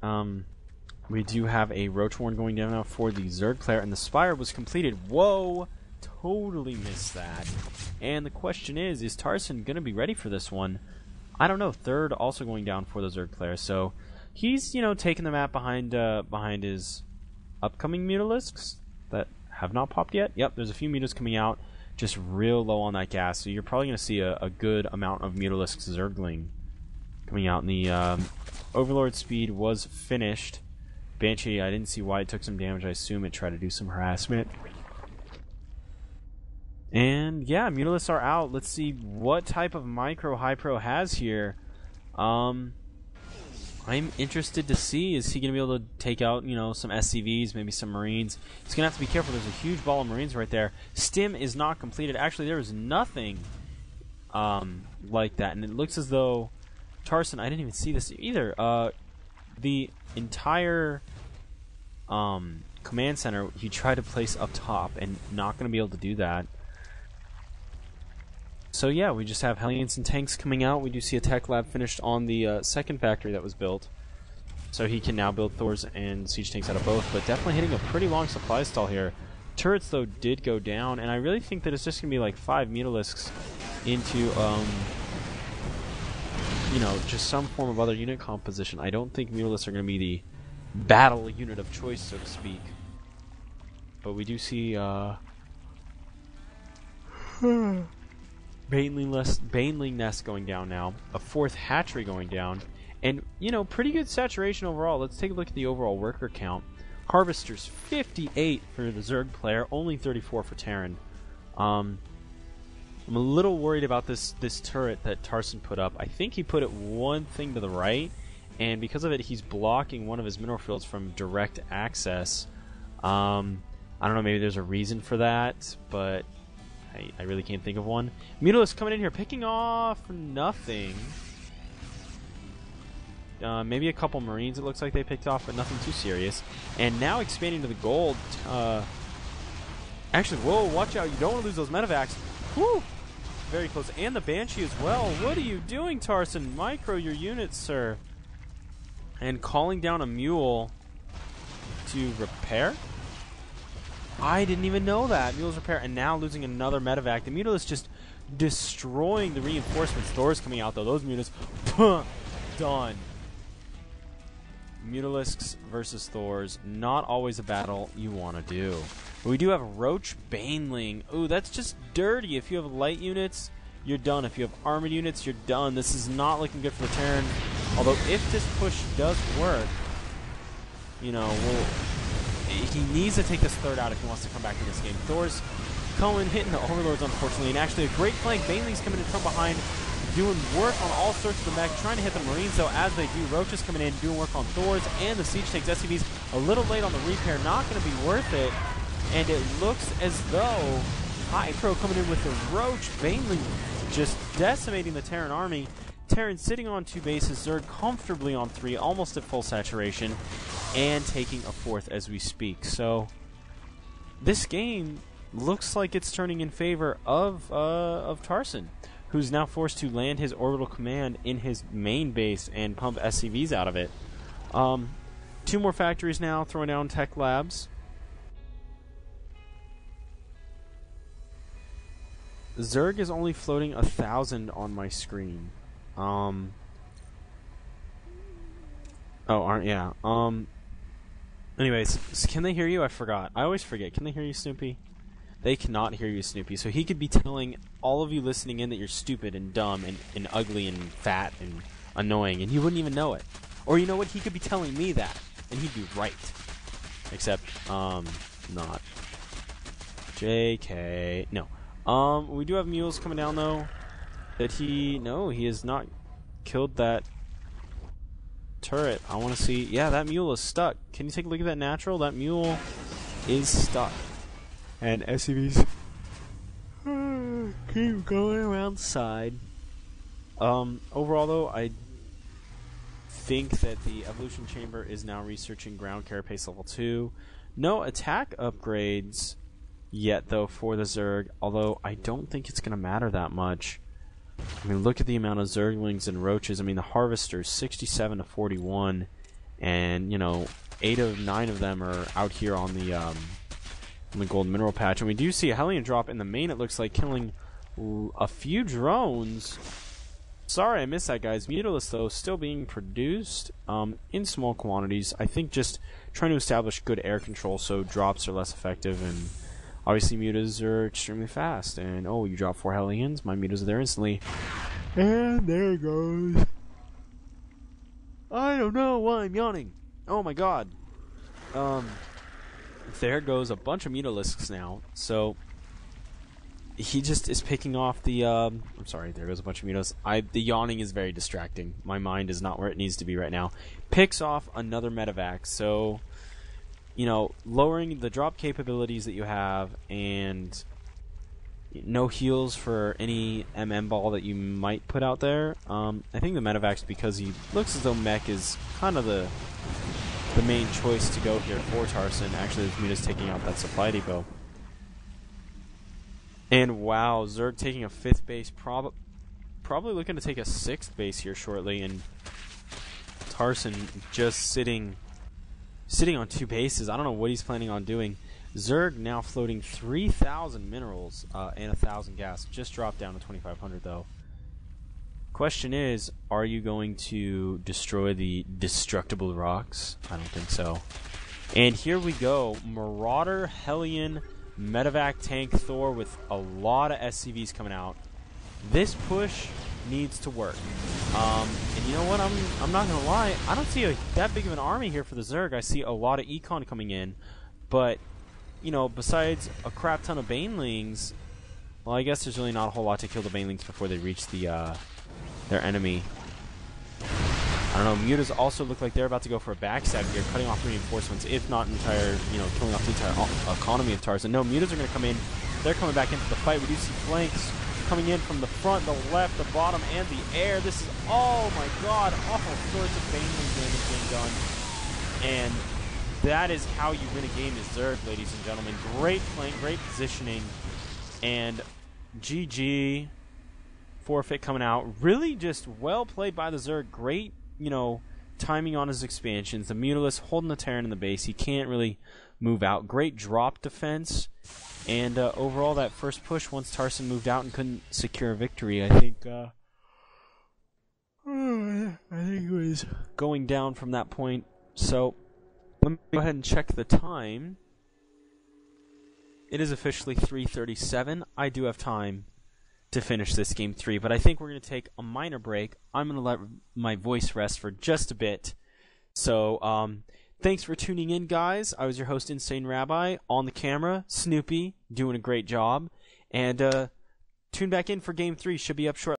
We do have a Roach Warren going down now for the Zerg player, and the Spire was completed. Whoa! Totally missed that. And the question is Tarson going to be ready for this one? I don't know. Third also going down for the Zerg player, so he's, taking the map behind his upcoming Mutalisks that have not popped yet. Yep, there's a few Mutas coming out, just real low on that gas, so you're probably going to see a good amount of Mutalisk Zergling coming out. And the Overlord speed was finished. Banshee, I didn't see why it took some damage. I assume it tried to do some harassment. And yeah, Mutalisks are out. Let's see what type of micro HaYpro has here. I'm interested to see, is he going to be able to take out, some SCVs, maybe some Marines. He's going to have to be careful. There's a huge ball of Marines right there. Stim is not completed. Actually, there is nothing like that. And it looks as though Tarson, I didn't even see this either. The entire command center he tried to place up top and not going to be able to do that. So yeah, we just have Hellions and tanks coming out. We do see a tech lab finished on the second factory that was built. So he can now build Thors and siege tanks out of both, but definitely hitting a pretty long supply stall here. Turrets, though, did go down, and I really think that it's just going to be like 5 Mutalisks into, just some form of other unit composition. I don't think Mutalisks are going to be the battle unit of choice, so to speak. But we do see, Baneling Nest going down now, a 4th hatchery going down, and pretty good saturation overall. Let's take a look at the overall worker count. Harvesters 58 for the Zerg player, only 34 for Terran. I'm a little worried about this turret that Tarson put up. I think he put it one thing to the right, and because of it, he's blocking one of his mineral fields from direct access. I don't know, maybe there's a reason for that, but I really can't think of one. Mutalisk coming in here, picking off nothing. Maybe a couple Marines it looks like they picked off, but nothing too serious. And now expanding to the gold. Actually, whoa, watch out. You don't want to lose those medevacs. Whew! Very close. And the Banshee as well. What are you doing, Tarson? Micro your units, sir. And calling down a mule to repair? I didn't even know that. Mules repair, and now losing another medevac. The Mutal is just destroying the reinforcements. Thor's coming out, though. Those Mutas, done. Mutalisks versus Thors, not always a battle you want to do. But we do have Roach Baneling. Ooh, that's just dirty. If you have light units, you're done. If you have armored units, you're done. This is not looking good for the Terran. Although, if this push does work, he needs to take this third out if he wants to come back to this game. Thor's Cohen hitting the Overlords, unfortunately, and actually a great flank. Baneling's coming in from behind, doing work on all sorts of the mech, trying to hit the Marines, though, as they do. Roach is coming in, doing work on Thors and the siege tanks. SCVs a little late on the repair, not going to be worth it. And it looks as though HaYpro coming in with the Roach. Baneling just decimating the Terran army. Terran sitting on 2 bases, Zerg comfortably on 3, almost at full saturation, and taking a 4th as we speak. So this game looks like it's turning in favor of Tarson, who's now forced to land his orbital command in his main base and pump SCVs out of it. 2 more factories now, throwing down tech labs. Zerg is only floating 1,000 on my screen. Anyways, can they hear you? I forgot. I always forget. Can they hear you, Snoopy? They cannot hear you, Snoopy. So he could be telling all of you listening in that you're stupid and dumb and ugly and fat and annoying, and you wouldn't even know it. Or you know what? He could be telling me that, and he'd be right. Except, not. JK. No. We do have mules coming down, though. No, he has not killed that turret. I want to see. Yeah, that mule is stuck. Can you take a look at that natural? That mule is stuck. And SCVs keep going around the side. Overall, though, I think that the evolution chamber is now researching ground carapace level 2. No attack upgrades yet, though, for the Zerg, although I don't think it's going to matter that much. I mean, look at the amount of Zerglings and Roaches. I mean, the Harvesters, 67 to 41, and 8 of 9 of them are out here on the gold mineral patch. And we do see a Hellion drop in the main, it looks like, killing a few drones. Sorry I missed that, guys. Mutalisk, though, still being produced in small quantities. I think just trying to establish good air control so drops are less effective, and obviously mutas are extremely fast. And oh, you drop 4 Hellions, my mutas are there instantly. And there it goes. I don't know why I'm yawning. Oh my god. There goes a bunch of Mutalisks now. So he just is picking off the I'm sorry, there goes a bunch of Mutas. The yawning is very distracting. My mind is not where it needs to be right now. Picks off another Medivac. So, lowering the drop capabilities that you have, and no heals for any MM ball that you might put out there. I think the Medivac's, because he looks as though mech is kind of the main choice to go here for Tarson. Actually, this Muta's taking out that supply depot. And wow, Zerg taking a 5th base, probably looking to take a 6th base here shortly, and Tarson just sitting on 2 bases. I don't know what he's planning on doing. Zerg now floating 3,000 minerals and 1,000 gas. Just dropped down to 2,500 though. Question is, are you going to destroy the destructible rocks? I don't think so. And here we go. Marauder, Hellion, Medivac, Tank, Thor with a lot of SCVs coming out. This push needs to work. And you know what? I'm not gonna lie. I don't see that big of an army here for the Zerg. I see a lot of econ coming in, but besides a crap ton of Banelings, well, I guess there's really not a whole lot to kill the Banelings before they reach their enemy. I don't know. Mutas also look like they're about to go for a backstab here, cutting off reinforcements, if not entire, killing off the entire economy of Tarson. No, Mutas are going to come in. They're coming back into the fight. We do see flanks coming in from the front, the left, the bottom, and the air. This is, oh my god, all sorts of Baneling damage being done. And that is how you win a game as Zerg, ladies and gentlemen. Great flank, great positioning, and GG. Forfeit coming out. Really just well played by the Zerg. Great, timing on his expansions. The Mutalisk holding the Terran in the base. He can't really move out. Great drop defense. And overall, that first push, once Tarson moved out and couldn't secure a victory, I think it was going down from that point. So let me go ahead and check the time. It is officially 3:37. I do have time to finish this game 3, but I think we're going to take a minor break. I'm going to let my voice rest for just a bit. So, thanks for tuning in, guys. I was your host, Insane Rabbi. On the camera, Snoopy, doing a great job. And tune back in for game 3. Should be up shortly.